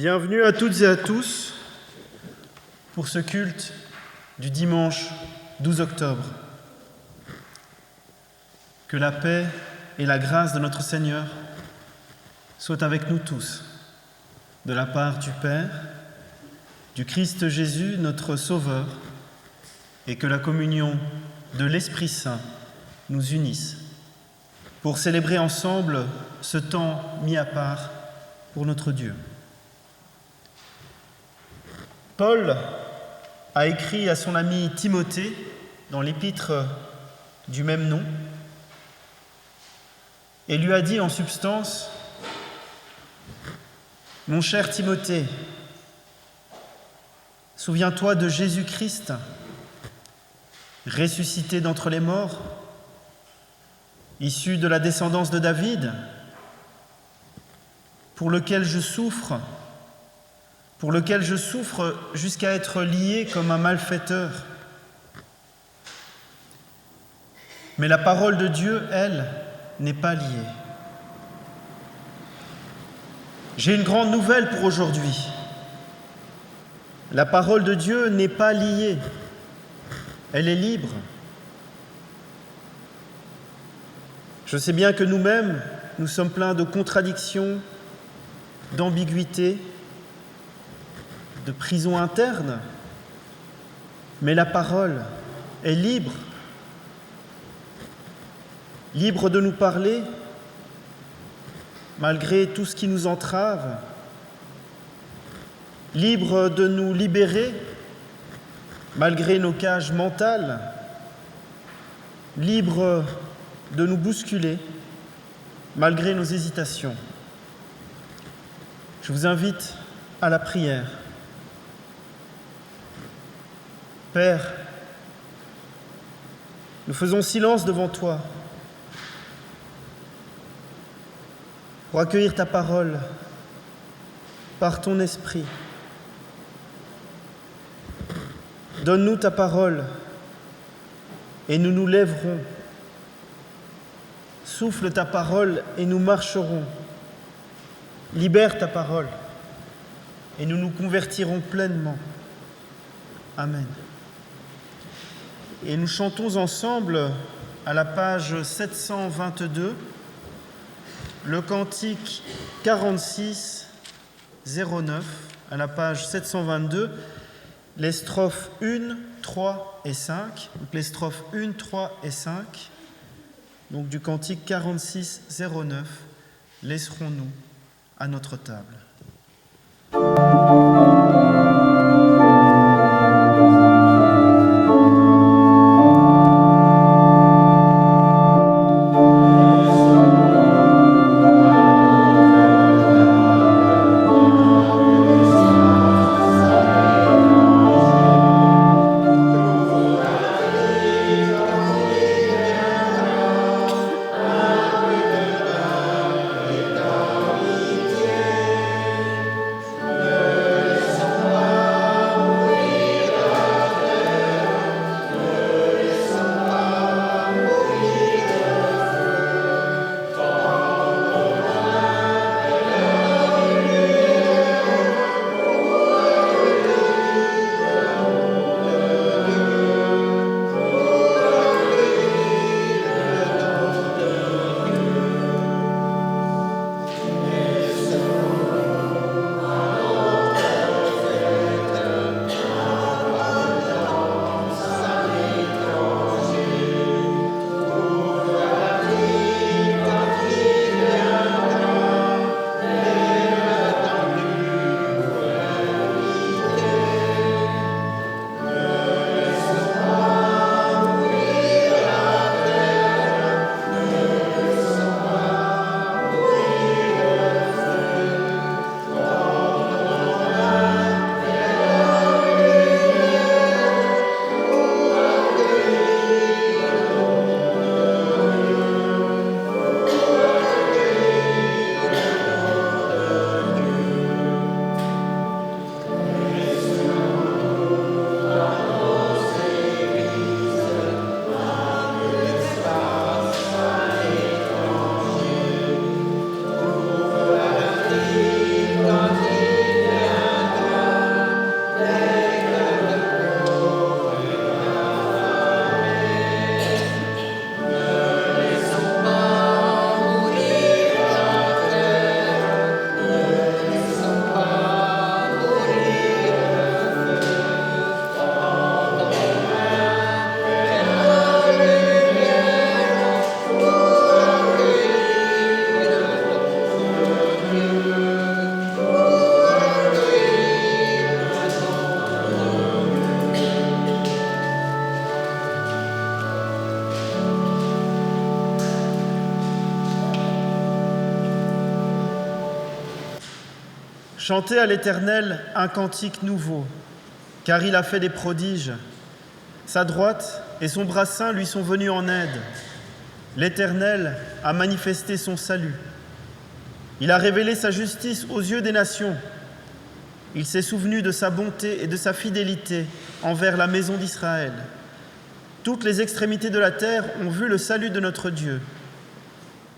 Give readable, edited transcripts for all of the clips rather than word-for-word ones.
Bienvenue à toutes et à tous pour ce culte du dimanche 12 octobre. Que la paix et la grâce de notre Seigneur soient avec nous tous, de la part du Père, du Christ Jésus, notre Sauveur, et que la communion de l'Esprit Saint nous unisse pour célébrer ensemble ce temps mis à part pour notre Dieu. Paul a écrit à son ami Timothée dans l'épître du même nom et lui a dit en substance : « Mon cher Timothée, souviens-toi de Jésus-Christ, ressuscité d'entre les morts, issu de la descendance de David, pour lequel je souffre jusqu'à être lié comme un malfaiteur. Mais la parole de Dieu, elle, n'est pas liée. J'ai une grande nouvelle pour aujourd'hui. La parole de Dieu n'est pas liée. Elle est libre. Je sais bien que nous-mêmes, nous sommes pleins de contradictions, d'ambiguïtés, de prison interne, mais la parole est libre, libre de nous parler, malgré tout ce qui nous entrave, libre de nous libérer, malgré nos cages mentales, libre de nous bousculer, malgré nos hésitations. Je vous invite à la prière. Père, nous faisons silence devant toi pour accueillir ta parole par ton esprit. Donne-nous ta parole et nous nous lèverons. Souffle ta parole et nous marcherons. Libère ta parole et nous nous convertirons pleinement. Amen. Et nous chantons ensemble à la page 722 le cantique 46 09, à la page 722, les strophes 1, 3 et 5. Donc les strophes 1, 3 et 5. Donc du cantique 46 09, laisserons-nous à notre table. Chantez à l'Éternel un cantique nouveau, car il a fait des prodiges. Sa droite et son bras saint lui sont venus en aide. L'Éternel a manifesté son salut. Il a révélé sa justice aux yeux des nations. Il s'est souvenu de sa bonté et de sa fidélité envers la maison d'Israël. Toutes les extrémités de la terre ont vu le salut de notre Dieu.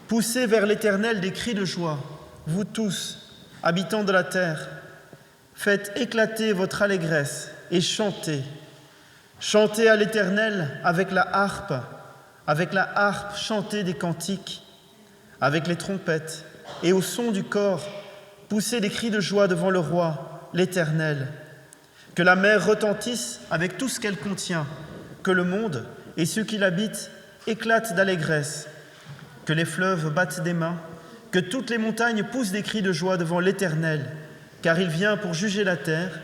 Poussez vers l'Éternel des cris de joie, vous tous, habitants de la terre. Faites éclater votre allégresse et chantez. Chantez à l'Éternel avec la harpe chantez des cantiques, avec les trompettes et au son du cor, poussez des cris de joie devant le roi, l'Éternel. Que la mer retentisse avec tout ce qu'elle contient, que le monde et ceux qui l'habitent éclatent d'allégresse, que les fleuves battent des mains, que toutes les montagnes poussent des cris de joie devant l'Éternel, car il vient pour juger la terre,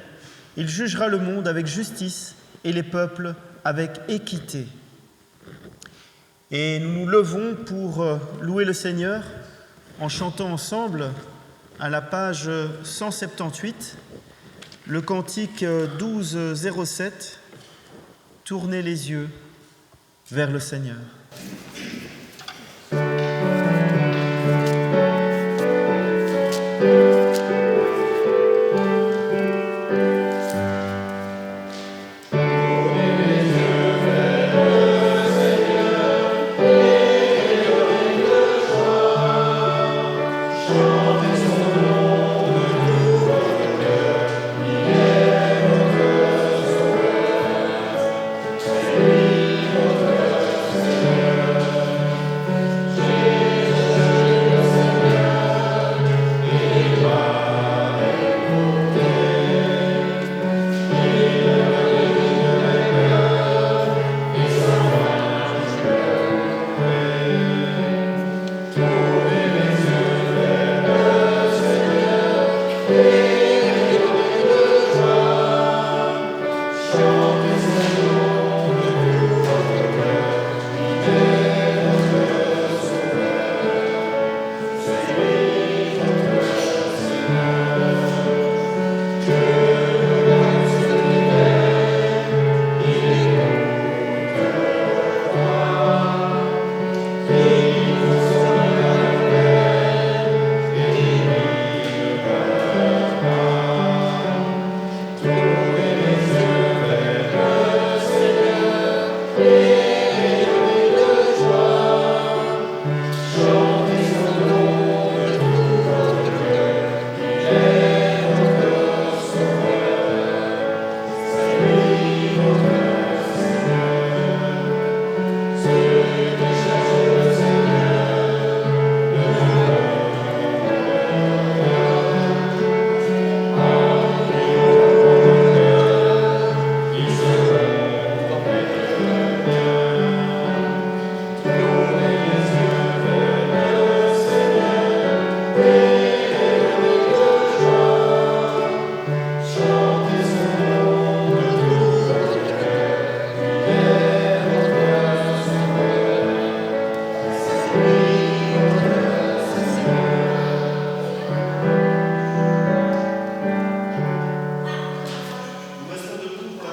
il jugera le monde avec justice et les peuples avec équité. Et nous nous levons pour louer le Seigneur en chantant ensemble à la page 178, le cantique 1207, « Tournez les yeux vers le Seigneur ».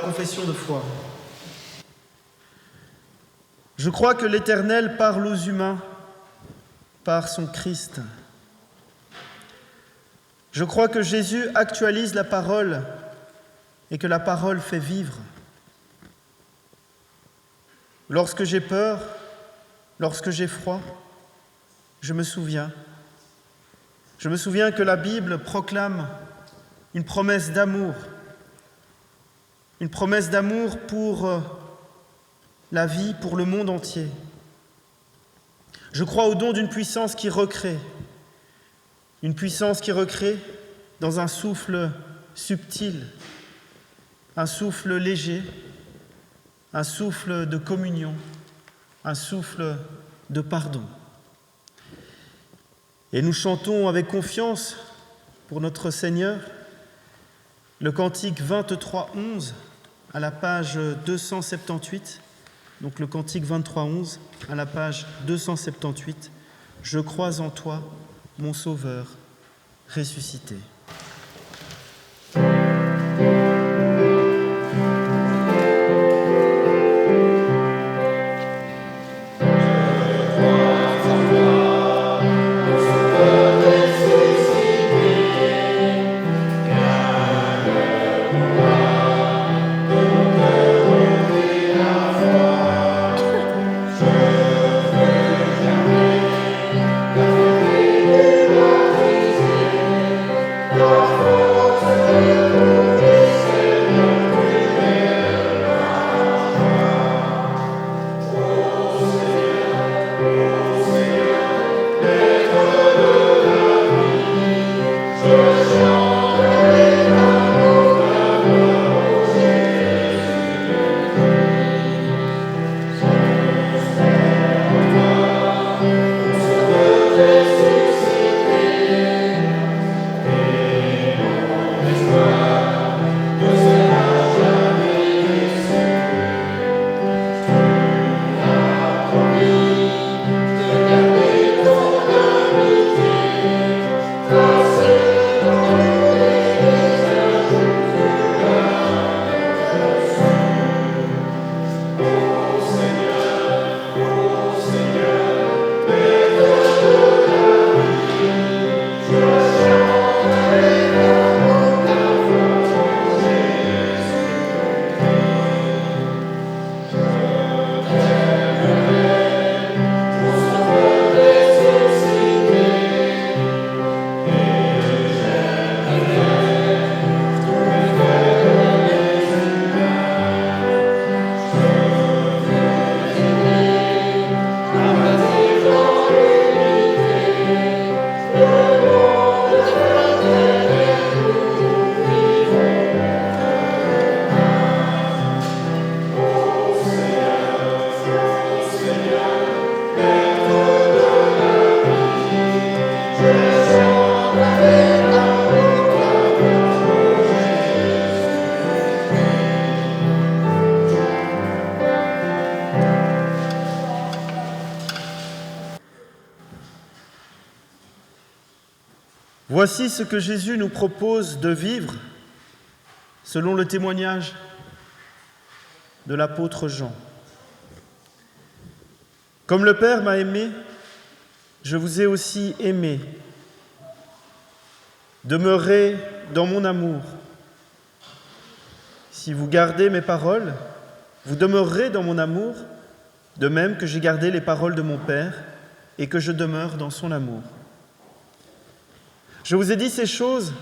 Confession de foi. Je crois que l'Éternel parle aux humains par son Christ. Je crois que Jésus actualise la parole et que la parole fait vivre. Lorsque j'ai peur, lorsque j'ai froid, je me souviens que la Bible proclame une promesse d'amour pour la vie, pour le monde entier. Je crois au don d'une puissance qui recrée, une puissance qui recrée dans un souffle subtil, un souffle léger, un souffle de communion, un souffle de pardon. Et nous chantons avec confiance pour notre Seigneur le cantique 23-11 à la page 278, donc le cantique 23-11 à la page 278, « Je crois en toi, mon Sauveur ressuscité ». Voici ce que Jésus nous propose de vivre selon le témoignage de l'apôtre Jean. Comme le Père m'a aimé, je vous ai aussi aimé. Demeurez dans mon amour. Si vous gardez mes paroles, vous demeurerez dans mon amour, de même que j'ai gardé les paroles de mon Père et que je demeure dans son amour. Je vous ai dit ces choses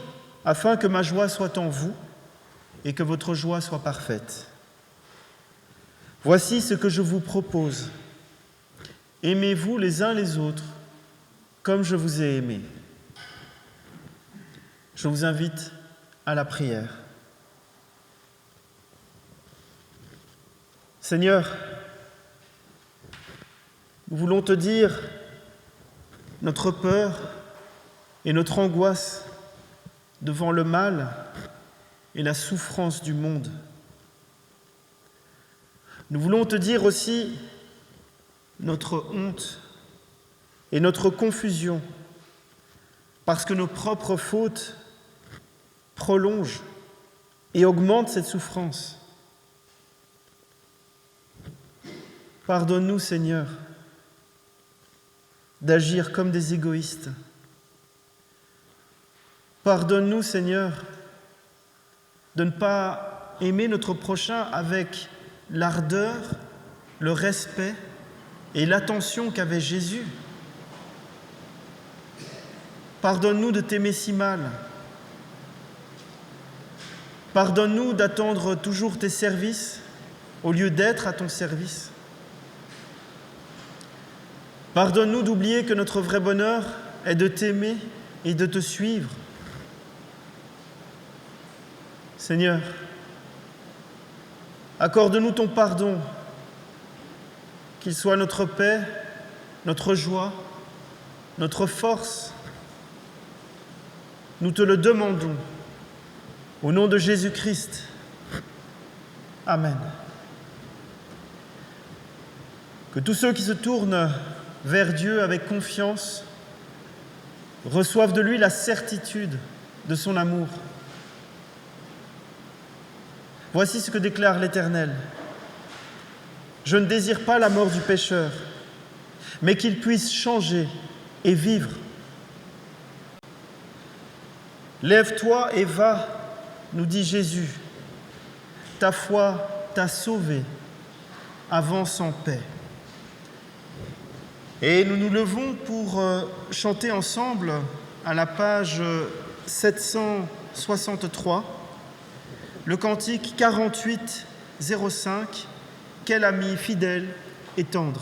afin que ma joie soit en vous et que votre joie soit parfaite. Voici ce que je vous propose. Aimez-vous les uns les autres comme je vous ai aimés. Je vous invite à la prière. Seigneur, nous voulons te dire notre peur et notre angoisse devant le mal et la souffrance du monde. Nous voulons te dire aussi notre honte et notre confusion parce que nos propres fautes prolongent et augmentent cette souffrance. Pardonne-nous, Seigneur, d'agir comme des égoïstes. Pardonne-nous, Seigneur, de ne pas aimer notre prochain avec l'ardeur, le respect et l'attention qu'avait Jésus. Pardonne-nous de t'aimer si mal. Pardonne-nous d'attendre toujours tes services au lieu d'être à ton service. Pardonne-nous d'oublier que notre vrai bonheur est de t'aimer et de te suivre. Seigneur, accorde-nous ton pardon, qu'il soit notre paix, notre joie, notre force. Nous te le demandons, au nom de Jésus-Christ. Amen. Que tous ceux qui se tournent vers Dieu avec confiance reçoivent de lui la certitude de son amour. Voici ce que déclare l'Éternel. Je ne désire pas la mort du pécheur, mais qu'il puisse changer et vivre. Lève-toi et va, nous dit Jésus. Ta foi t'a sauvé. Avance en paix. Et nous nous levons pour chanter ensemble à la page 763, le cantique 48-05, « Quel ami fidèle et tendre ».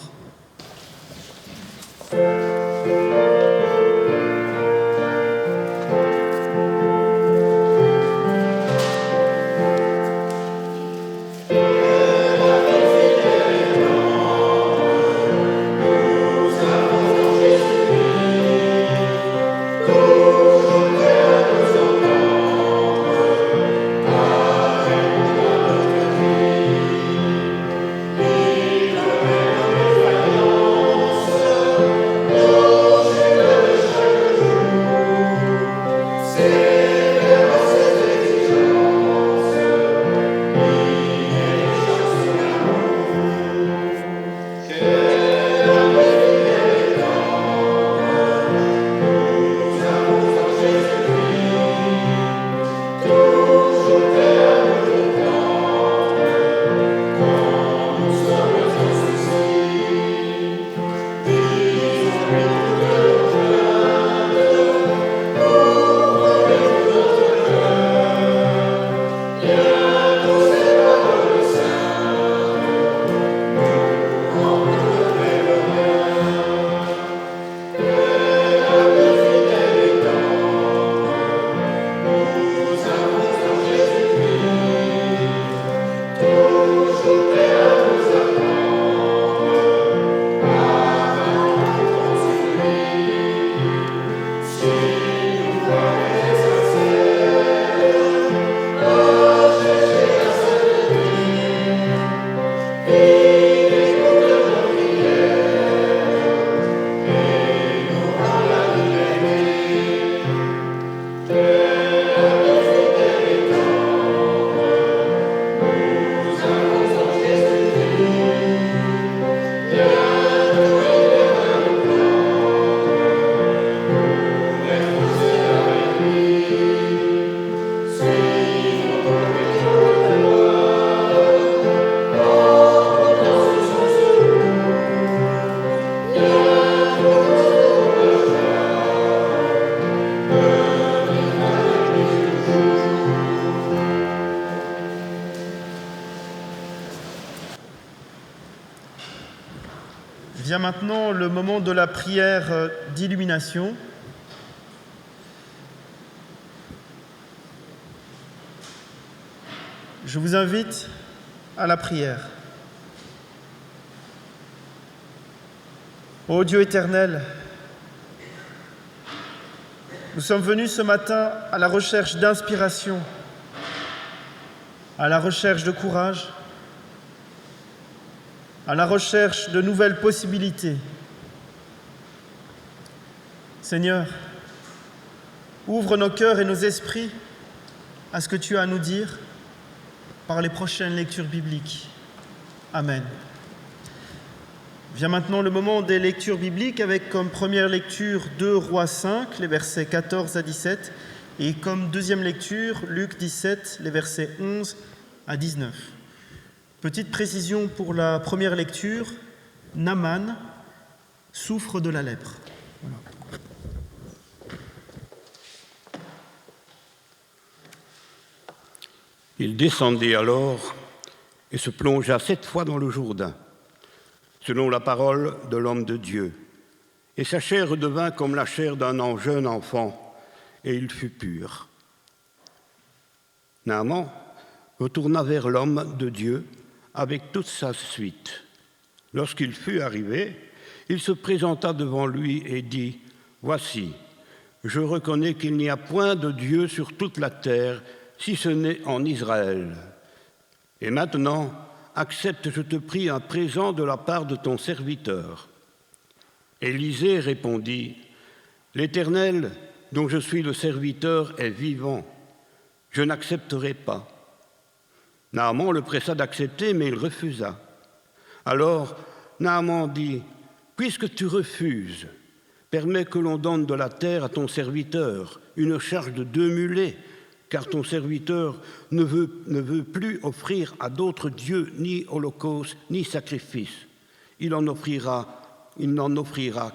Vient maintenant le moment de la prière d'illumination. Je vous invite à la prière. Ô Dieu éternel, nous sommes venus ce matin à la recherche d'inspiration, à la recherche de courage, à la recherche de nouvelles possibilités. Seigneur, ouvre nos cœurs et nos esprits à ce que tu as à nous dire par les prochaines lectures bibliques. Amen. Vient maintenant le moment des lectures bibliques avec comme première lecture 2 Rois 5, les versets 14 à 17, et comme deuxième lecture Luc 17, les versets 11 à 19. Petite précision pour la première lecture, Naaman souffre de la lèpre. Voilà. Il descendit alors et se plongea 7 fois dans le Jourdain, selon la parole de l'homme de Dieu. Et sa chair redevint comme la chair d'un jeune enfant, et il fut pur. Naaman retourna vers l'homme de Dieu avec toute sa suite. Lorsqu'il fut arrivé, il se présenta devant lui et dit : « Voici, je reconnais qu'il n'y a point de Dieu sur toute la terre, si ce n'est en Israël. Et maintenant, accepte, je te prie, un présent de la part de ton serviteur. » Élisée répondit : « L'Éternel, dont je suis le serviteur, est vivant. Je n'accepterai pas. » Naaman le pressa d'accepter, mais il refusa. Alors Naaman dit : « Puisque tu refuses, permets que l'on donne de la terre à ton serviteur, une charge de 2 mulets, car ton serviteur ne veut plus offrir à d'autres dieux ni holocauste, ni sacrifice. Il n'en offrira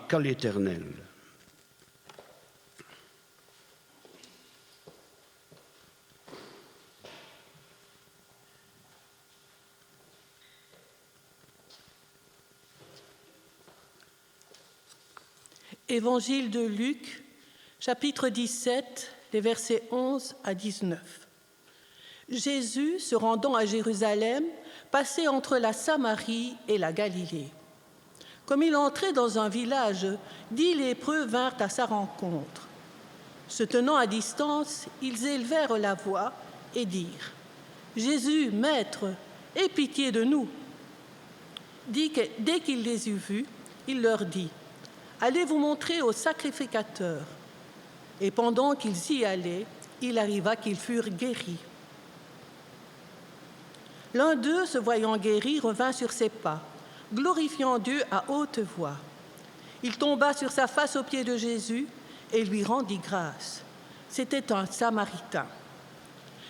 qu'à l'Éternel. » Évangile de Luc, chapitre 17, les versets 11 à 19. Jésus, se rendant à Jérusalem, passait entre la Samarie et la Galilée. Comme il entrait dans un village, 10 lépreux vinrent à sa rencontre. Se tenant à distance, ils élevèrent la voix et dirent : « Jésus, Maître, aie pitié de nous. » Dès qu'il les eut vus, il leur dit : « Allez vous montrer au sacrificateur. » Et pendant qu'ils y allaient, il arriva qu'ils furent guéris. L'un d'eux, se voyant guéri, revint sur ses pas, glorifiant Dieu à haute voix. Il tomba sur sa face aux pieds de Jésus et lui rendit grâce. C'était un Samaritain.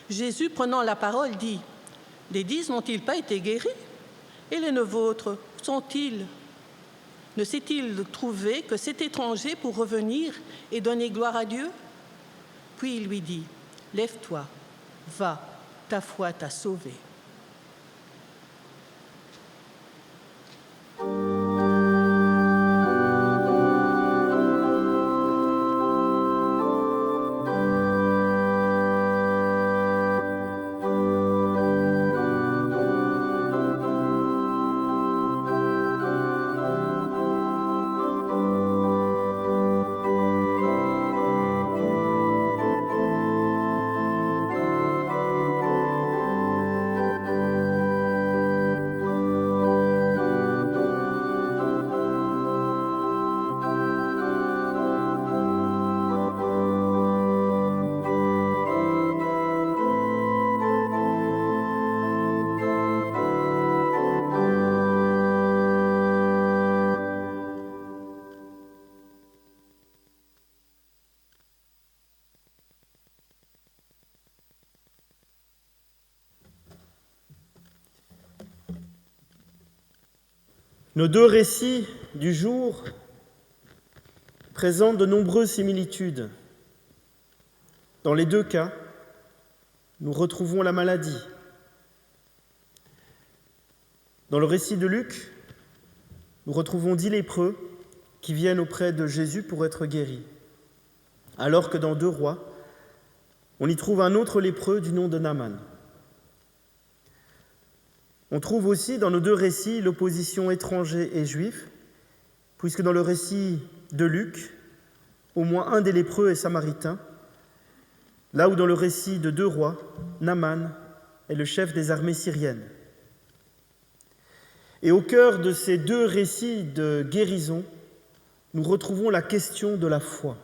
Jésus, prenant la parole, dit : « Les 10 n'ont-ils pas été guéris ? Et les 9 autres, où sont-ils ? Ne s'est-il trouvé que cet étranger pour revenir et donner gloire à Dieu ? » Puis il lui dit : « Lève-toi, va, ta foi t'a sauvé. » Nos 2 récits du jour présentent de nombreuses similitudes. Dans les 2 cas, nous retrouvons la maladie. Dans le récit de Luc, nous retrouvons 10 lépreux qui viennent auprès de Jésus pour être guéris, alors que dans 2 Rois, on y trouve un autre lépreux du nom de Naaman. On trouve aussi dans nos 2 récits l'opposition étrangers et juifs, puisque dans le récit de Luc, au moins un des lépreux est samaritain, là où dans le récit de 2 Rois, Naaman est le chef des armées syriennes. Et au cœur de ces 2 récits de guérison, nous retrouvons la question de la foi.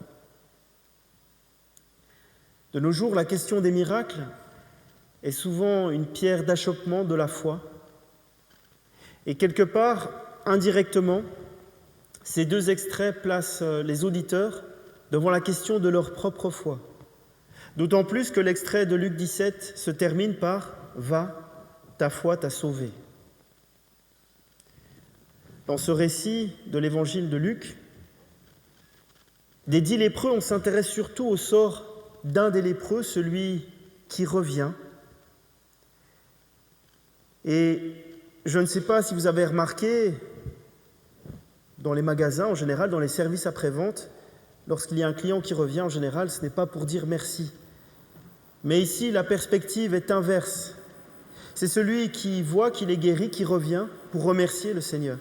De nos jours, la question des miracles est souvent une pierre d'achoppement de la foi. Et quelque part, indirectement, ces 2 extraits placent les auditeurs devant la question de leur propre foi. D'autant plus que l'extrait de Luc 17 se termine par « Va, ta foi t'a sauvé ». Dans ce récit de l'évangile de Luc, des 10 lépreux, on s'intéresse surtout au sort d'un des lépreux, celui qui revient. Et je ne sais pas si vous avez remarqué, dans les magasins, en général, dans les services après-vente, lorsqu'il y a un client qui revient, en général, ce n'est pas pour dire merci. Mais ici, la perspective est inverse. C'est celui qui voit qu'il est guéri, qui revient pour remercier le Seigneur.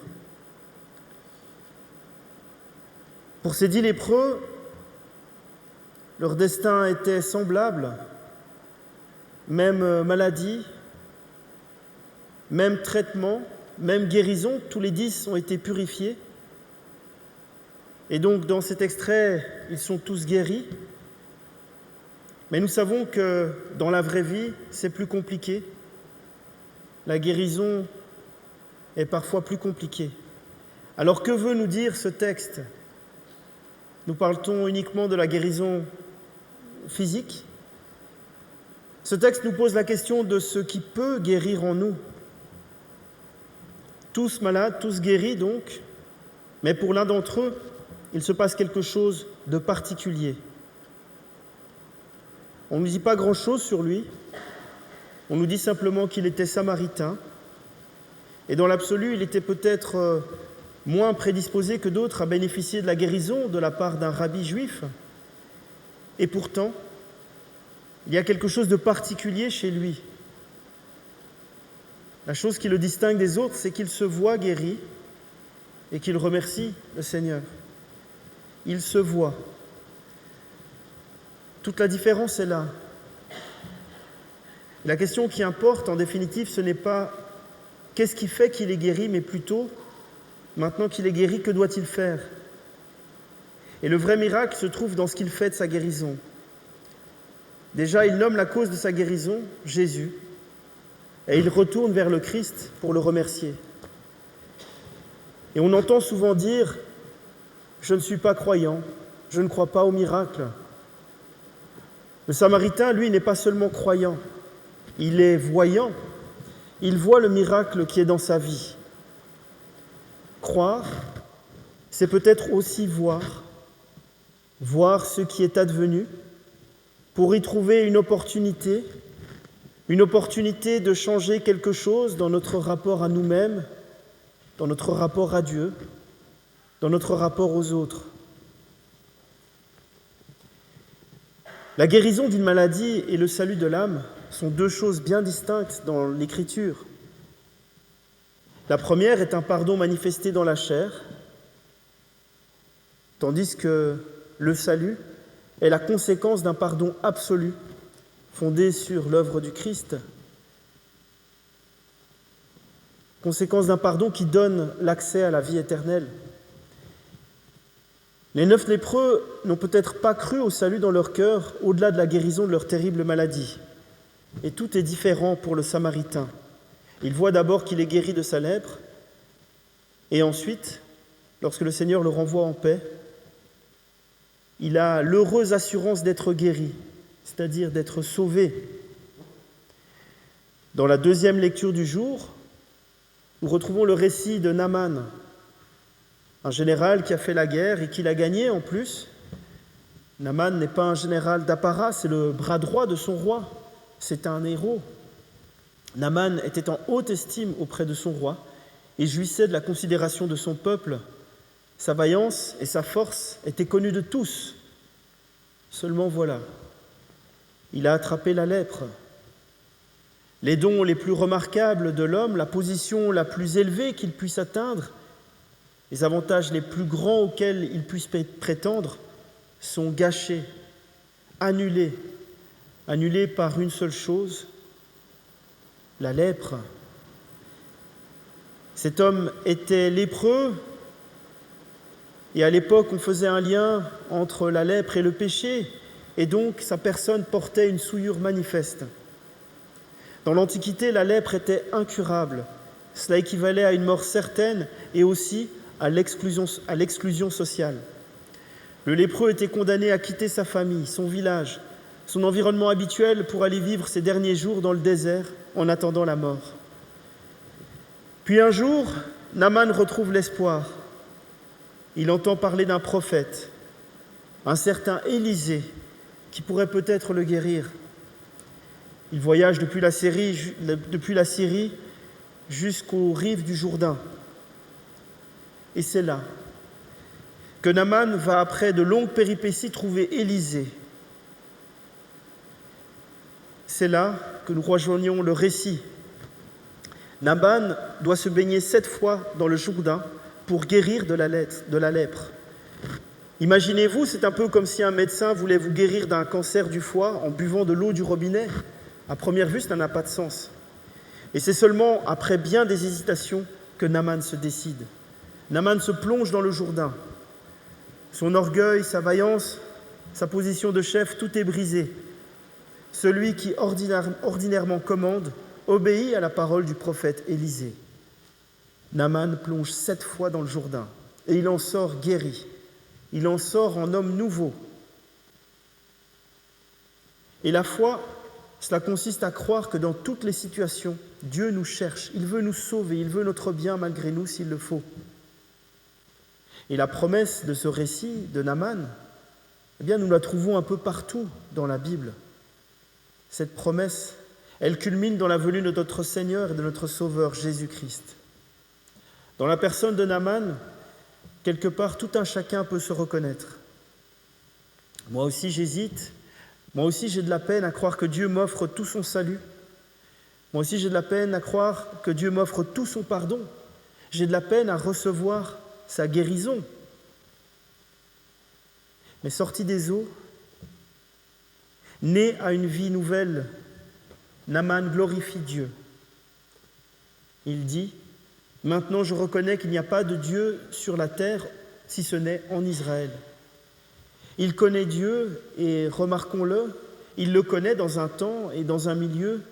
Pour ces 10 lépreux, leur destin était semblable, même maladie, même traitement, même guérison, tous les 10 ont été purifiés. Et donc, dans cet extrait, ils sont tous guéris. Mais nous savons que dans la vraie vie, c'est plus compliqué. La guérison est parfois plus compliquée. Alors, que veut nous dire ce texte ? Nous parle-t-on uniquement de la guérison physique ? Ce texte nous pose la question de ce qui peut guérir en nous. Tous malades, tous guéris donc, mais pour l'un d'entre eux, il se passe quelque chose de particulier. On ne nous dit pas grand-chose sur lui, on nous dit simplement qu'il était samaritain, et dans l'absolu, il était peut-être moins prédisposé que d'autres à bénéficier de la guérison de la part d'un rabbi juif. Et pourtant, il y a quelque chose de particulier chez lui. La chose qui le distingue des autres, c'est qu'il se voit guéri et qu'il remercie le Seigneur. Il se voit. Toute la différence est là. La question qui importe, en définitive, ce n'est pas qu'est-ce qui fait qu'il est guéri, mais plutôt, maintenant qu'il est guéri, que doit-il faire ? Et le vrai miracle se trouve dans ce qu'il fait de sa guérison. Déjà, il nomme la cause de sa guérison, Jésus, et il retourne vers le Christ pour le remercier. Et on entend souvent dire « Je ne suis pas croyant, je ne crois pas au miracle ». Le Samaritain, lui, n'est pas seulement croyant, il est voyant, il voit le miracle qui est dans sa vie. Croire, c'est peut-être aussi voir ce qui est advenu, pour y trouver une opportunité de changer quelque chose dans notre rapport à nous-mêmes, dans notre rapport à Dieu, dans notre rapport aux autres. La guérison d'une maladie et le salut de l'âme sont 2 choses bien distinctes dans l'Écriture. La première est un pardon manifesté dans la chair, tandis que le salut est la conséquence d'un pardon absolu fondé sur l'œuvre du Christ. Conséquence d'un pardon qui donne l'accès à la vie éternelle. Les 9 lépreux n'ont peut-être pas cru au salut dans leur cœur au-delà de la guérison de leur terrible maladie. Et tout est différent pour le Samaritain. Il voit d'abord qu'il est guéri de sa lèpre, et ensuite, lorsque le Seigneur le renvoie en paix, il a l'heureuse assurance d'être guéri, c'est-à-dire d'être sauvé. Dans la 2e lecture du jour, nous retrouvons le récit de Naaman, un général qui a fait la guerre et qui l'a gagnée en plus. Naaman n'est pas un général d'apparat, c'est le bras droit de son roi, c'est un héros. Naaman était en haute estime auprès de son roi, et jouissait de la considération de son peuple. Sa vaillance et sa force étaient connues de tous. Seulement voilà, il a attrapé la lèpre. Les dons les plus remarquables de l'homme, la position la plus élevée qu'il puisse atteindre, les avantages les plus grands auxquels il puisse prétendre, sont gâchés, annulés par une seule chose, la lèpre. Cet homme était lépreux, et à l'époque on faisait un lien entre la lèpre et le péché, et donc sa personne portait une souillure manifeste. Dans l'Antiquité, la lèpre était incurable. Cela équivalait à une mort certaine et aussi à l'exclusion sociale. Le lépreux était condamné à quitter sa famille, son village, son environnement habituel pour aller vivre ses derniers jours dans le désert en attendant la mort. Puis un jour, Naaman retrouve l'espoir. Il entend parler d'un prophète, un certain Élisée, qui pourrait peut-être le guérir. Il voyage depuis la Syrie jusqu'aux rives du Jourdain. Et c'est là que Naaman va, après de longues péripéties, trouver Élisée. C'est là que nous rejoignons le récit. Naaman doit se baigner 7 fois dans le Jourdain pour guérir de la lèpre. Imaginez-vous, c'est un peu comme si un médecin voulait vous guérir d'un cancer du foie en buvant de l'eau du robinet. À première vue, ça n'a pas de sens. Et c'est seulement après bien des hésitations que Naaman se décide. Naaman se plonge dans le Jourdain. Son orgueil, sa vaillance, sa position de chef, tout est brisé. Celui qui ordinairement commande obéit à la parole du prophète Élisée. Naaman plonge 7 fois dans le Jourdain et il en sort guéri. Il en sort en homme nouveau. Et la foi, cela consiste à croire que dans toutes les situations, Dieu nous cherche, il veut nous sauver, il veut notre bien malgré nous s'il le faut. Et la promesse de ce récit de Naaman, eh bien, nous la trouvons un peu partout dans la Bible. Cette promesse, elle culmine dans la venue de notre Seigneur et de notre Sauveur Jésus-Christ. Dans la personne de Naaman, quelque part, tout un chacun peut se reconnaître. Moi aussi, j'hésite. Moi aussi, j'ai de la peine à croire que Dieu m'offre tout son salut. Moi aussi, j'ai de la peine à croire que Dieu m'offre tout son pardon. J'ai de la peine à recevoir sa guérison. Mais sorti des eaux, né à une vie nouvelle, Naaman glorifie Dieu. Il dit « Maintenant je reconnais qu'il n'y a pas de Dieu sur la terre si ce n'est en Israël. » Il connaît Dieu et, remarquons-le, il le connaît dans un temps et dans un milieu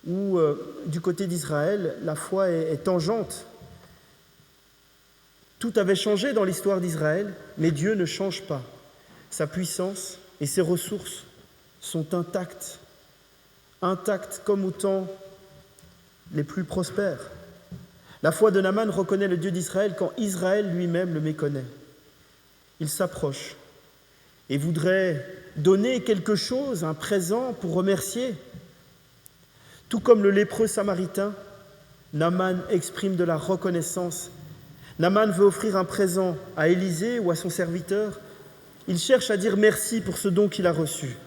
où, du côté d'Israël, la foi est tangente. Tout avait changé dans l'histoire d'Israël, mais Dieu ne change pas. Sa puissance et ses ressources sont intactes comme au temps les plus prospères. La foi de Naaman reconnaît le Dieu d'Israël quand Israël lui-même le méconnaît. Il s'approche et voudrait donner quelque chose, un présent pour remercier. Tout comme le lépreux samaritain, Naaman exprime de la reconnaissance. Naaman veut offrir un présent à Élisée ou à son serviteur. Il cherche à dire merci pour ce don qu'il a reçu.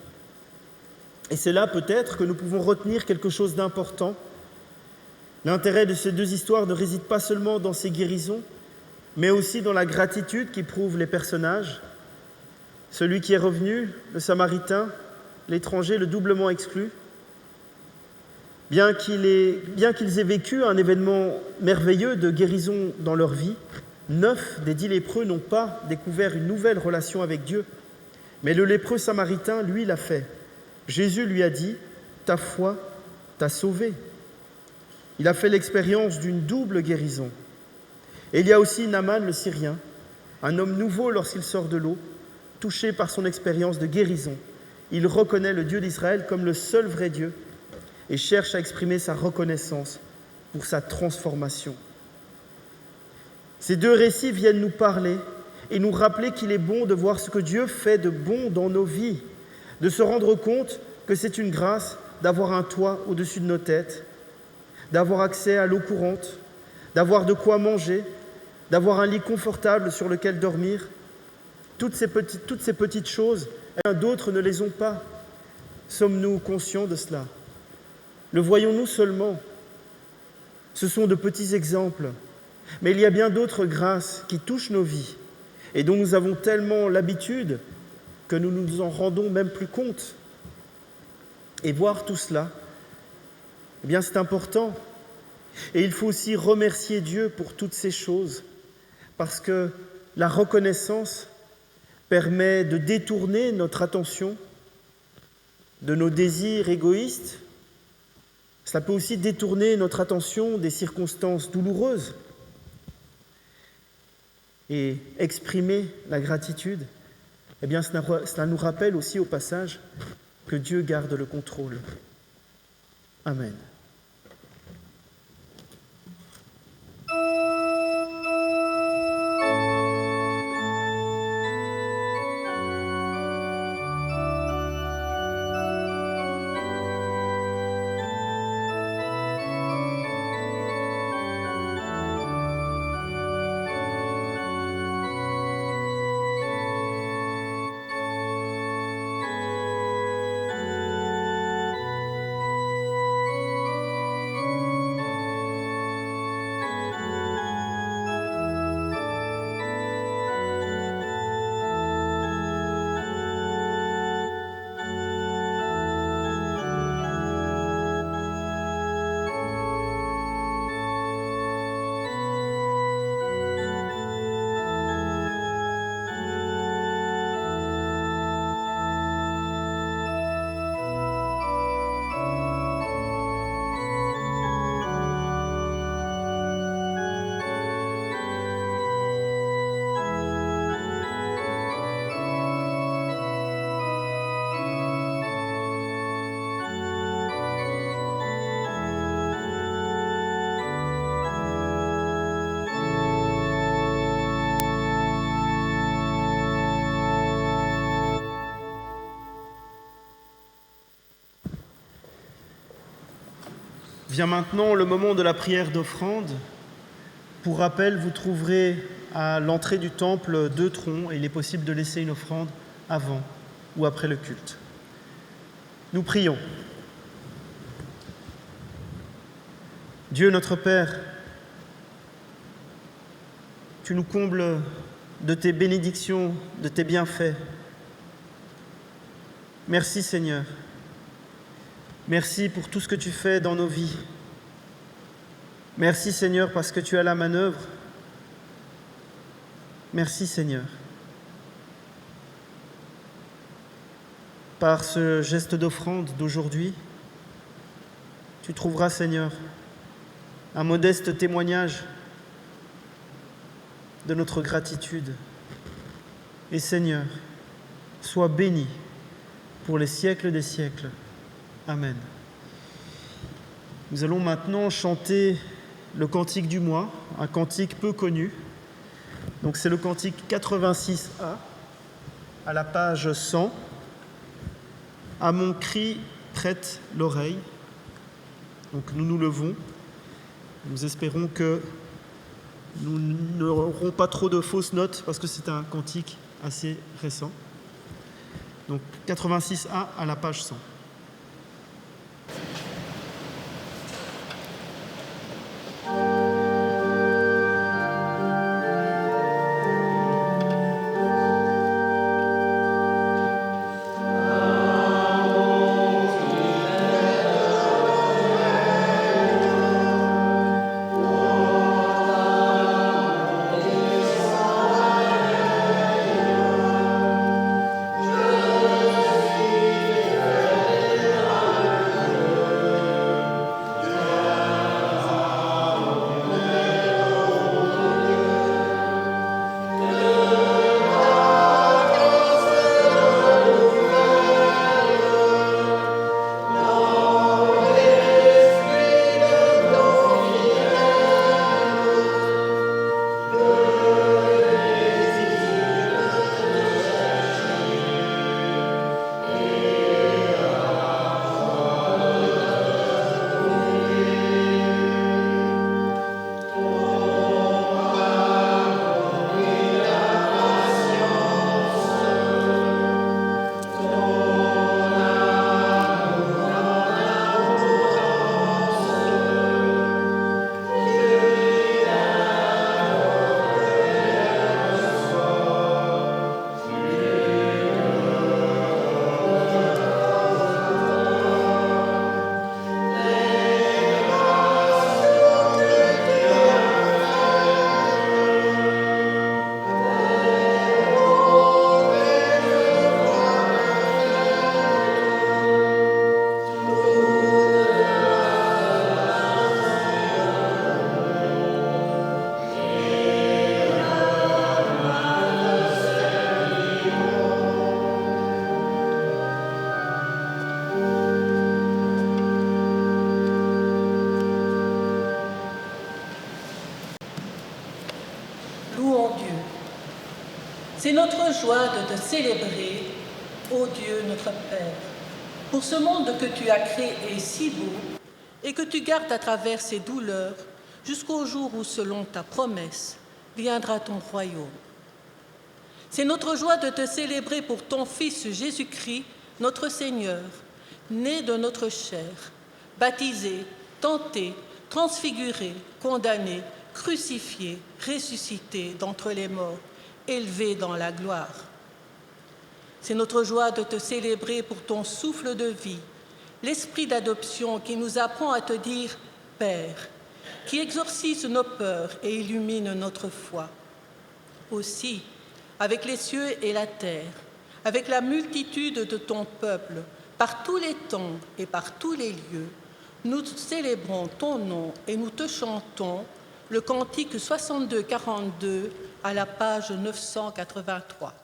Et c'est là peut-être que nous pouvons retenir quelque chose d'important. L'intérêt de ces 2 histoires ne réside pas seulement dans ces guérisons, mais aussi dans la gratitude qu'éprouvent les personnages. Celui qui est revenu, le Samaritain, l'étranger, le doublement exclu. Bien qu'ils aient vécu un événement merveilleux de guérison dans leur vie, 9 des 10 lépreux n'ont pas découvert une nouvelle relation avec Dieu. Mais le lépreux samaritain, lui, l'a fait. Jésus lui a dit « Ta foi t'a sauvé ». Il a fait l'expérience d'une double guérison. Et il y a aussi Naaman le Syrien, un homme nouveau lorsqu'il sort de l'eau, touché par son expérience de guérison. Il reconnaît le Dieu d'Israël comme le seul vrai Dieu et cherche à exprimer sa reconnaissance pour sa transformation. Ces 2 récits viennent nous parler et nous rappeler qu'il est bon de voir ce que Dieu fait de bon dans nos vies, de se rendre compte que c'est une grâce d'avoir un toit au-dessus de nos têtes, d'avoir accès à l'eau courante, d'avoir de quoi manger, d'avoir un lit confortable sur lequel dormir. Toutes ces petites choses, d'autres ne les ont pas. Sommes-nous conscients de cela? Le voyons-nous seulement? Ce sont de petits exemples, mais il y a bien d'autres grâces qui touchent nos vies et dont nous avons tellement l'habitude que nous ne nous en rendons même plus compte. Et voir tout cela, eh bien c'est important. Et il faut aussi remercier Dieu pour toutes ces choses, parce que la reconnaissance permet de détourner notre attention de nos désirs égoïstes. Cela peut aussi détourner notre attention des circonstances douloureuses. Et exprimer la gratitude, eh bien cela nous rappelle aussi au passage que Dieu garde le contrôle. Amen. Vient maintenant le moment de la prière d'offrande. Pour rappel, vous trouverez à l'entrée du temple 2 troncs et il est possible de laisser une offrande avant ou après le culte. Nous prions. Dieu notre Père, tu nous combles de tes bénédictions, de tes bienfaits. Merci Seigneur. Merci pour tout ce que tu fais dans nos vies. Merci Seigneur parce que tu as la manœuvre. Merci Seigneur. Par ce geste d'offrande d'aujourd'hui, tu trouveras Seigneur un modeste témoignage de notre gratitude. Et Seigneur, sois béni pour les siècles des siècles. Amen. Nous allons maintenant chanter le cantique du mois, un cantique peu connu. Donc c'est le cantique 86A, à la page 100. À mon cri, prête l'oreille. Donc nous nous levons. Nous espérons que nous n'aurons pas trop de fausses notes parce que c'est un cantique assez récent. Donc 86A à la page 100. Je C'est notre joie de te célébrer, ô Dieu notre Père, pour ce monde que tu as créé si beau et que tu gardes à travers ses douleurs jusqu'au jour où, selon ta promesse, viendra ton royaume. C'est notre joie de te célébrer pour ton Fils Jésus-Christ, notre Seigneur, né de notre chair, baptisé, tenté, transfiguré, condamné, crucifié, ressuscité d'entre les morts, élevé dans la gloire. C'est notre joie de te célébrer pour ton souffle de vie, l'esprit d'adoption qui nous apprend à te dire « Père », qui exorcise nos peurs et illumine notre foi. Aussi, avec les cieux et la terre, avec la multitude de ton peuple, par tous les temps et par tous les lieux, nous célébrons ton nom et nous te chantons le cantique 62-42 à la page 983.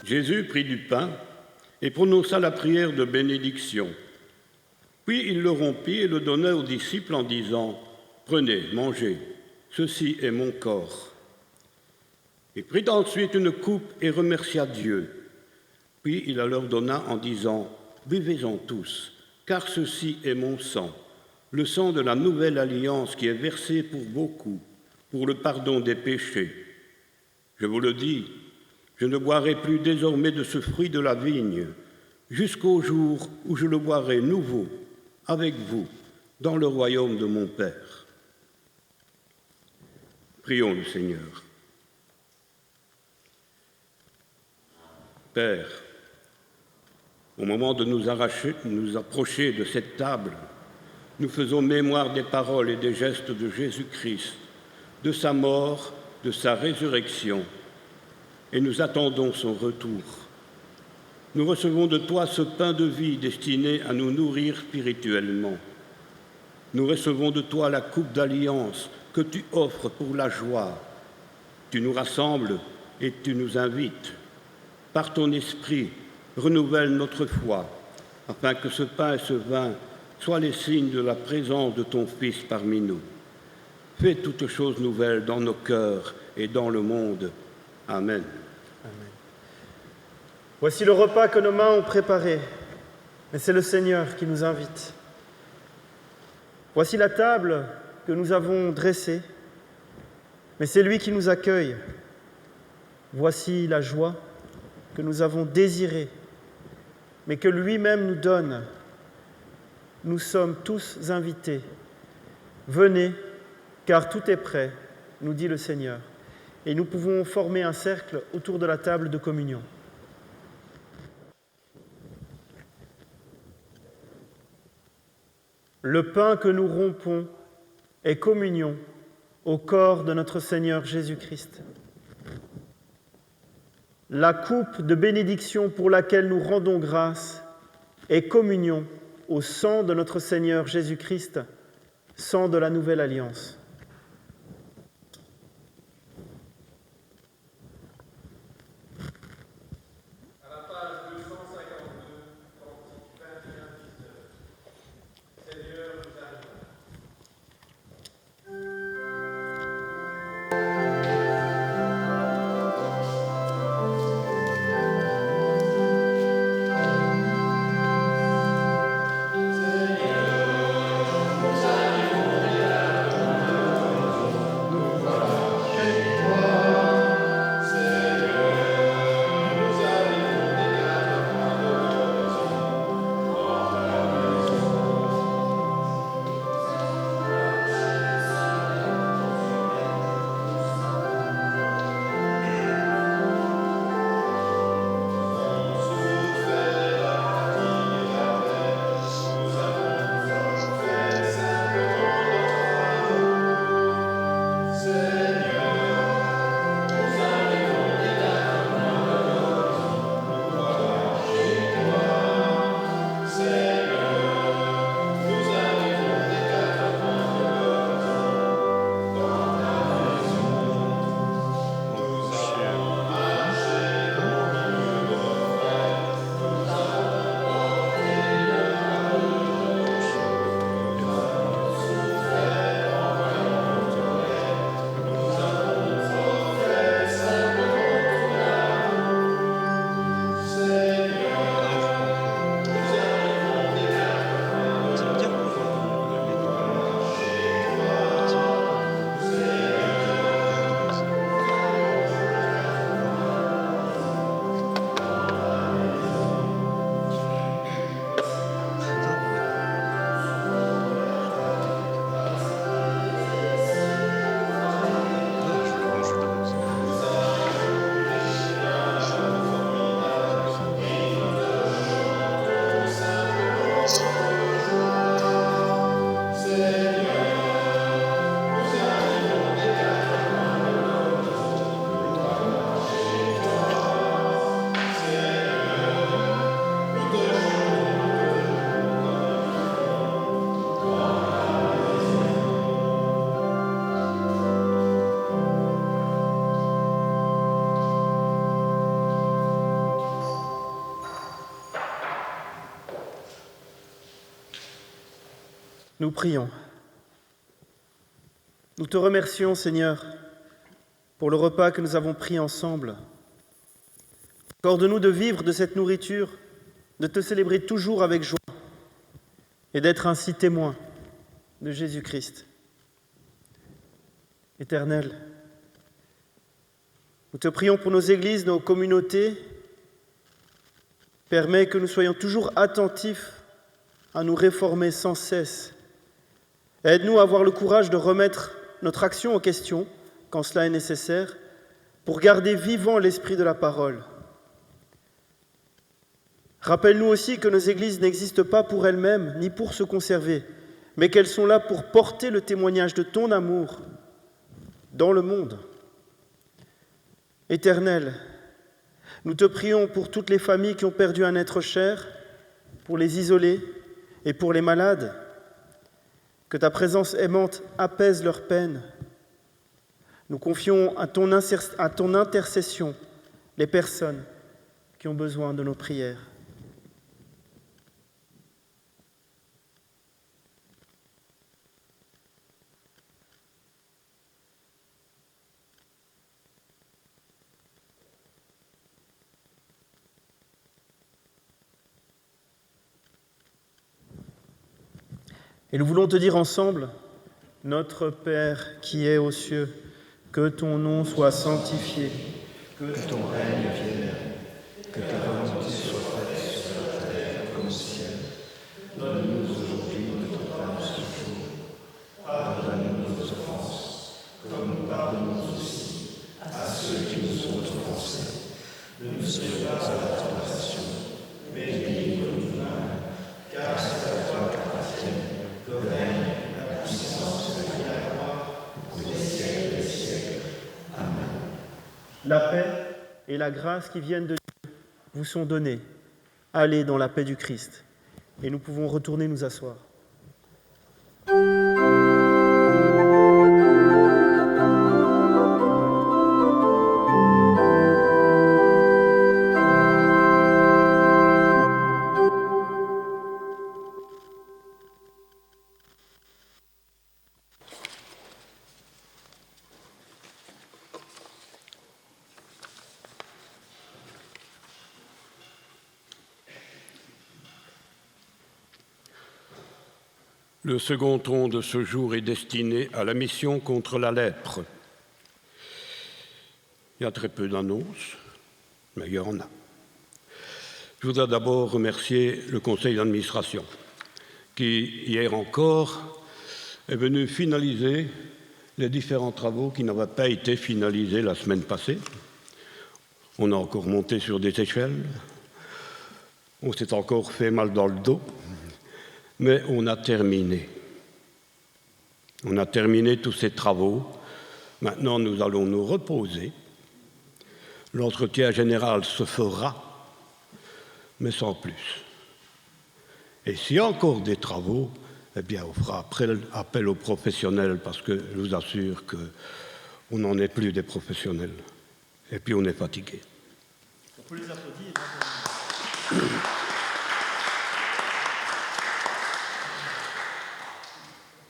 Jésus prit du pain et prononça la prière de bénédiction. Puis il le rompit et le donna aux disciples en disant « Prenez, mangez, ceci est mon corps. » Il prit ensuite une coupe et remercia Dieu. Puis il la leur donna en disant « Buvez-en tous, car ceci est mon sang, le sang de la nouvelle alliance qui est versé pour beaucoup, pour le pardon des péchés. Je vous le dis, je ne boirai plus désormais de ce fruit de la vigne, jusqu'au jour où je le boirai nouveau avec vous dans le royaume de mon Père. » Prions le Seigneur. Père, au moment de nous approcher de cette table, nous faisons mémoire des paroles et des gestes de Jésus-Christ, de sa mort, de sa résurrection, et nous attendons son retour. Nous recevons de toi ce pain de vie destiné à nous nourrir spirituellement. Nous recevons de toi la coupe d'alliance que tu offres pour la joie. Tu nous rassembles et tu nous invites. Par ton esprit, renouvelle notre foi, afin que ce pain et ce vin soient les signes de la présence de ton Fils parmi nous. Fais toutes choses nouvelles dans nos cœurs et dans le monde. Amen. Amen. Voici le repas que nos mains ont préparé, mais c'est le Seigneur qui nous invite. Voici la table que nous avons dressée, mais c'est lui qui nous accueille. Voici la joie que nous avons désirée, mais que lui-même nous donne. Nous sommes tous invités. Venez, car tout est prêt, nous dit le Seigneur. Et nous pouvons former un cercle autour de la table de communion. Le pain que nous rompons est communion au corps de notre Seigneur Jésus-Christ. La coupe de bénédiction pour laquelle nous rendons grâce est communion au sang de notre Seigneur Jésus-Christ, sang de la nouvelle alliance. Nous prions. Nous te remercions, Seigneur, pour le repas que nous avons pris ensemble. Accorde-nous de vivre de cette nourriture, de te célébrer toujours avec joie et d'être ainsi témoins de Jésus-Christ. Éternel, nous te prions pour nos églises, nos communautés. Permets que nous soyons toujours attentifs à nous réformer sans cesse. Aide-nous à avoir le courage de remettre notre action en question, quand cela est nécessaire, pour garder vivant l'esprit de la parole. Rappelle-nous aussi que nos églises n'existent pas pour elles-mêmes, ni pour se conserver, mais qu'elles sont là pour porter le témoignage de ton amour dans le monde. Éternel, nous te prions pour toutes les familles qui ont perdu un être cher, pour les isolés et pour les malades, que ta présence aimante apaise leurs peines. Nous confions à ton intercession les personnes qui ont besoin de nos prières. Et nous voulons te dire ensemble, notre Père qui es aux cieux, que ton nom soit sanctifié, que ton règne vienne, que ta volonté soit faite sur la terre comme au ciel. Donne-nous aujourd'hui notre pain de ce jour. Pardonne-nous nos offenses, comme nous pardonnons aussi à ceux qui nous ont offensés. Ne nous sois pas à la tentation, mais délivre-nous du mal, car c'est à toi qu'appartiennent le règne, la puissance et la gloire pour les siècles des siècles. Amen. La paix et la grâce qui viennent de Dieu vous sont données. Allez dans la paix du Christ. Et nous pouvons retourner nous asseoir. Le second ton de ce jour est destiné à la mission contre la lèpre. Il y a très peu d'annonces, mais il y en a. Je voudrais d'abord remercier le conseil d'administration qui, hier encore, est venu finaliser les différents travaux qui n'avaient pas été finalisés la semaine passée. On a encore monté sur des échelles, on s'est encore fait mal dans le dos. Mais on a terminé. On a terminé tous ces travaux. Maintenant, nous allons nous reposer. L'entretien général se fera, mais sans plus. Et s'il y a encore des travaux, eh bien, on fera appel aux professionnels parce que je vous assure qu'on n'en est plus des professionnels. Et puis, on est fatigué. On peut les applaudir.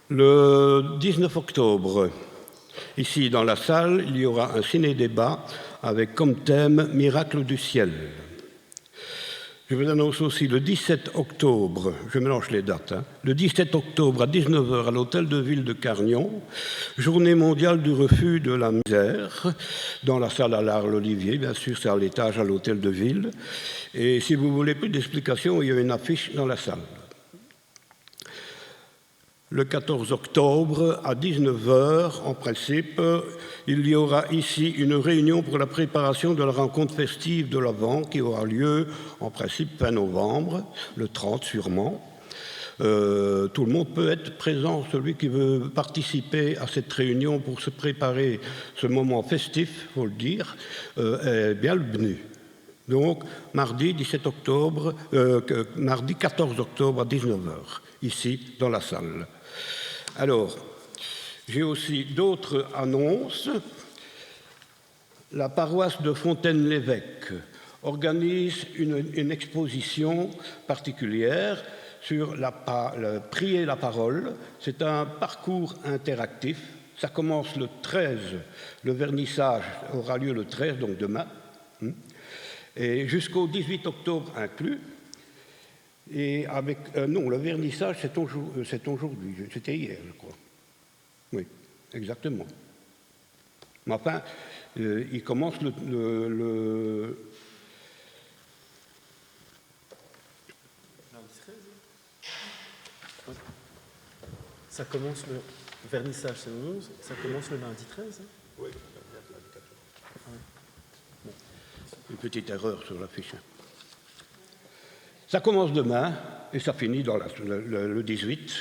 Le 19 octobre, ici dans la salle, il y aura un ciné-débat avec comme thème « Miracle du ciel ». Je vous annonce aussi le 17 octobre, je mélange les dates, le 17 octobre à 19h à l'hôtel de ville de Cargnon, journée mondiale du refus de la misère, dans la salle à l'Arle-Olivier, bien sûr c'est à l'étage à l'hôtel de ville. Et si vous voulez plus d'explications, il y a une affiche dans la salle. Le 14 octobre, à 19h, en principe, il y aura ici une réunion pour la préparation de la rencontre festive de l'Avent qui aura lieu, en principe, fin novembre, le 30 sûrement. Tout le monde peut être présent, celui qui veut participer à cette réunion pour se préparer ce moment festif, il faut le dire, est bien le bienvenu. Donc, mardi 14 octobre à 19h, ici, dans la salle. Alors, j'ai aussi d'autres annonces. La paroisse de Fontaine-l'Évêque organise une exposition particulière sur prier la parole. C'est un parcours interactif. Ça commence le 13, le vernissage aura lieu le 13, donc demain, et jusqu'au 18 octobre inclus. Et non, le vernissage, c'est aujourd'hui, c'était hier, je crois. Oui, exactement. Mais enfin, il commence Ça commence le vernissage, c'est le 11, ça commence le lundi 13. Oui, lundi 14. Bon. Une petite erreur sur la fiche. Ça commence demain et ça finit dans le 18.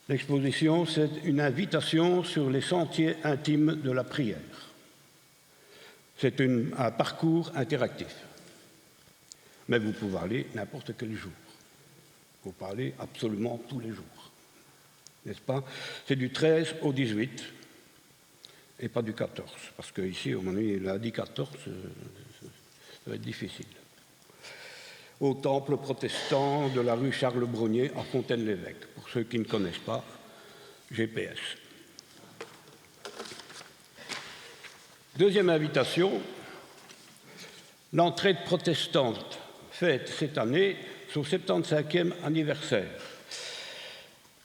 L'exposition, c'est une invitation sur les sentiers intimes de la prière. C'est un parcours interactif. Mais vous pouvez aller n'importe quel jour. Vous pouvez aller absolument tous les jours. N'est-ce pas? C'est du 13 au 18 et pas du 14. Parce qu'ici, au moment où il a dit 14, ça va être difficile. Au temple protestant de la rue Charles-Brognier à Fontaine-l'Évêque. Pour ceux qui ne connaissent pas, GPS. Deuxième invitation, l'entraide protestante fête cette année son 75e anniversaire.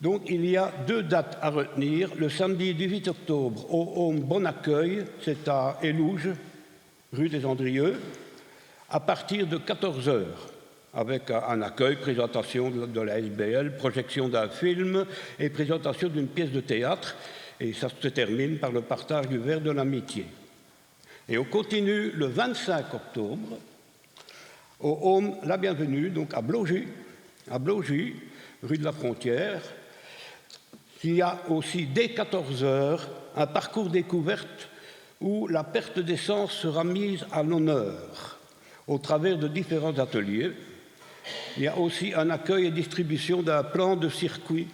Donc il y a 2 dates à retenir. Le samedi 18 octobre au Home Bon Accueil, c'est à Élouges, rue des Andrieux, à partir de 14h, avec un accueil, présentation de la SBL, projection d'un film et présentation d'une pièce de théâtre. Et ça se termine par le partage du verre de l'amitié. Et on continue le 25 octobre au Home La Bienvenue, donc à Blogy, rue de la Frontière. Il y a aussi dès 14h un parcours découverte où la perte d'essence sera mise à l'honneur au travers de différents ateliers. Il y a aussi un accueil et distribution d'un plan de circuit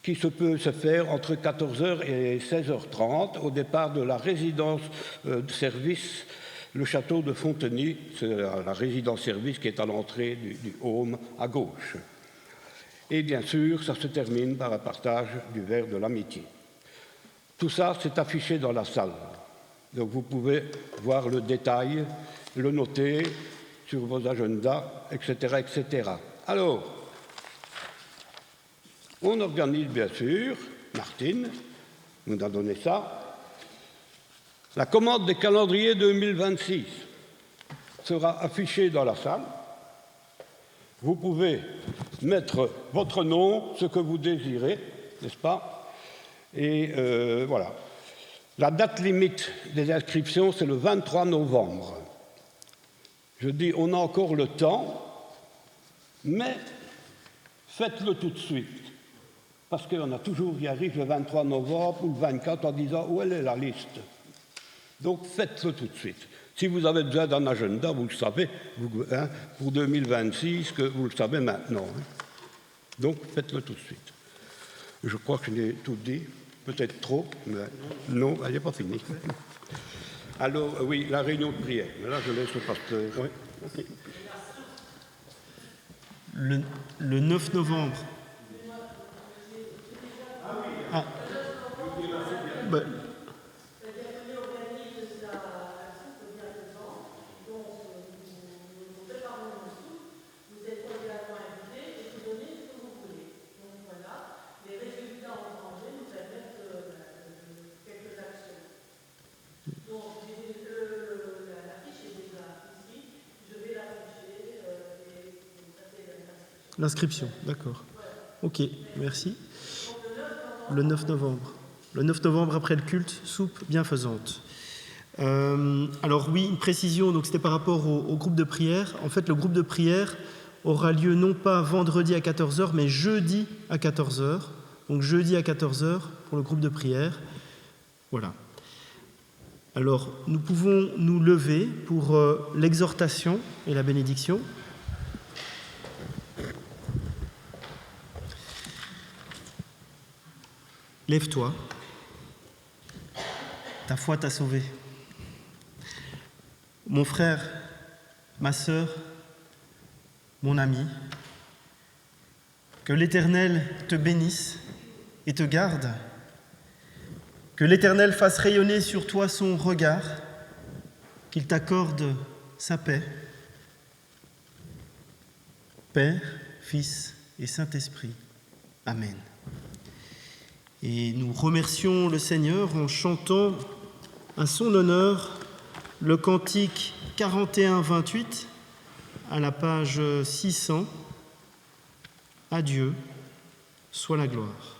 qui peut se faire entre 14h et 16h30 au départ de la résidence de service, le château de Fontenay, c'est la résidence service qui est à l'entrée du Home à gauche. Et bien sûr, ça se termine par un partage du verre de l'amitié. Tout ça, c'est affiché dans la salle. Donc vous pouvez voir le détail, le noter sur vos agendas, etc., etc. Alors, on organise bien sûr, Martine nous a donné ça, la commande des calendriers 2026 sera affichée dans la salle. Vous pouvez mettre votre nom, ce que vous désirez, n'est-ce pas? Et voilà. La date limite des inscriptions, c'est le 23 novembre. Je dis, on a encore le temps, mais faites-le tout de suite. Parce qu'on a toujours qui arrive le 23 novembre ou le 24 en disant où elle est la liste. Donc faites-le tout de suite. Si vous avez besoin d'un agenda, vous le savez, pour 2026, que vous le savez maintenant. Donc faites-le tout de suite. Je crois que je l'ai tout dit, peut-être trop, mais non, elle n'est pas finie. Alors, oui, la réunion de prière. Mais là, je laisse le pasteur. Oui. Okay. Le 9 novembre. Ah. Ben. L'inscription, d'accord. Ok, merci. Le 9 novembre. Le 9 novembre après le culte, soupe bienfaisante. Alors oui, une précision, donc c'était par rapport au groupe de prière. En fait, le groupe de prière aura lieu non pas vendredi à 14h, mais jeudi à 14h. Donc jeudi à 14h pour le groupe de prière. Voilà. Alors, nous pouvons nous lever pour l'exhortation et la bénédiction. Lève-toi, ta foi t'a sauvé. Mon frère, ma sœur, mon ami, Que l'Éternel te bénisse et te garde. Que l'Éternel fasse rayonner sur toi son regard, qu'il t'accorde sa paix. Père, Fils et Saint-Esprit. Amen. Et nous remercions le Seigneur en chantant à son honneur le cantique 41-28 à la page 600. À Dieu soit la gloire.